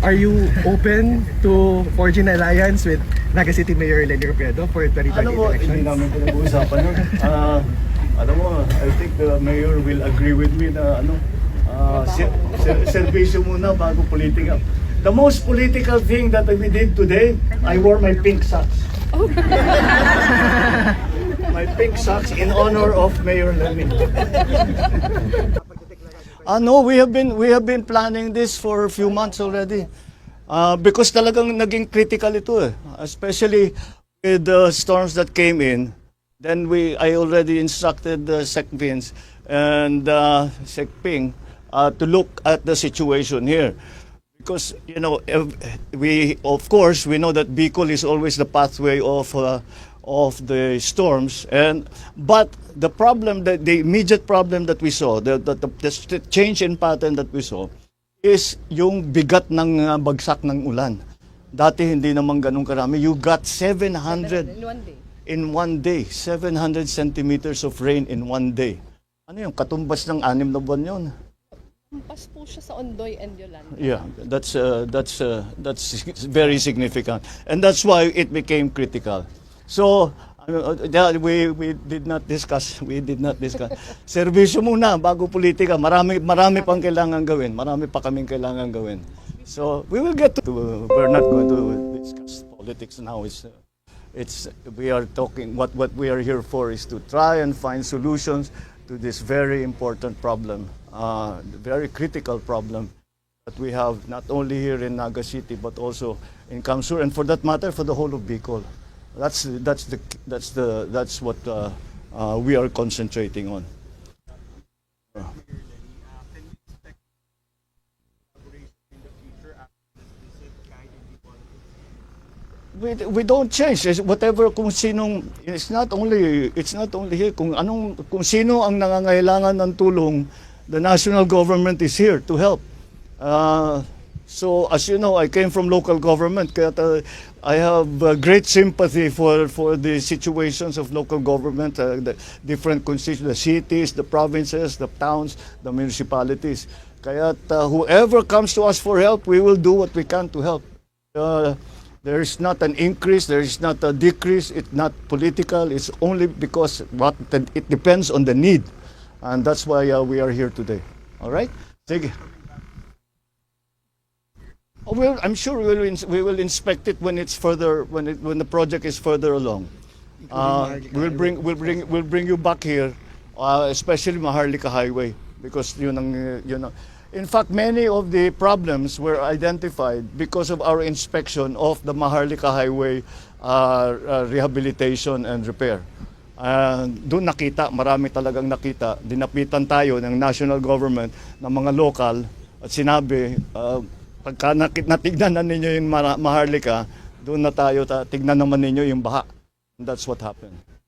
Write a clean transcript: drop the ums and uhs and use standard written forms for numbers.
Are you open to forging an alliance with Naga City Mayor Lenny Robredo for 2028 Alam mo, elections? hindi namin pinag-uusapan yun. Alam mo, I think the mayor will agree with me na servisyo muna bago politika. The most political thing that we did today, I wore my pink socks. My pink socks in honor of Mayor Lenny. No, we have been planning this for a few months already. Because talagang naging critical ito especially with the storms that came in. Then I already instructed Sec Vince and Sec Ping to look at the situation here. Because we know that Bicol is always the pathway of the storms, but the immediate problem that we saw, the change in pattern that we saw, is yung bigat ng bagsak ng ulan. Dati hindi naman ganun karami. You got 700 in one day, 700 centimeters of rain in one day. Ano yung katumbas ng 6 na buwan yun? Kumpas po siya sa Ondoy and Yolanda. Yeah, that's very significant, and that's why it became critical. So we did not discuss. Serbisyo muna bago politika. Marami pang kailangan gawin. Marami pa kaming kailangan gawin. So we will get to. We're not going to discuss politics now. We are talking. What we are here for is to try and find solutions to this very important problem, very critical problem that we have not only here in Naga City but also in Kamsur, and for that matter, for the whole of Bicol. That's what we are concentrating on. We don't change whatever kung sinong it's not only here kung sino ang nangangailangan ng tulong. The national government is here to help. So as you know, I came from local government, kaya I have great sympathy for the situations of local government, the different constituencies, the cities, the provinces, the towns, the municipalities. Kaya whoever comes to us for help, we will do what we can to help. There is not an increase, there is not a decrease, it's not political, it's only because it depends on the need. And that's why we are here today. All right? Sige. Well, I'm sure we will inspect it when it's further when the project is further along. We'll bring you back here, especially Maharlika Highway, because yun ang. In fact, many of the problems were identified because of our inspection of the Maharlika Highway rehabilitation and repair. Doon nakita, marami talagang nakita. Dinapitan tayo ng national government, ng mga local, at sinabi, pagka natignan na ninyo yung Maharlika, doon na tayo, tignan naman ninyo yung baha. And that's what happened.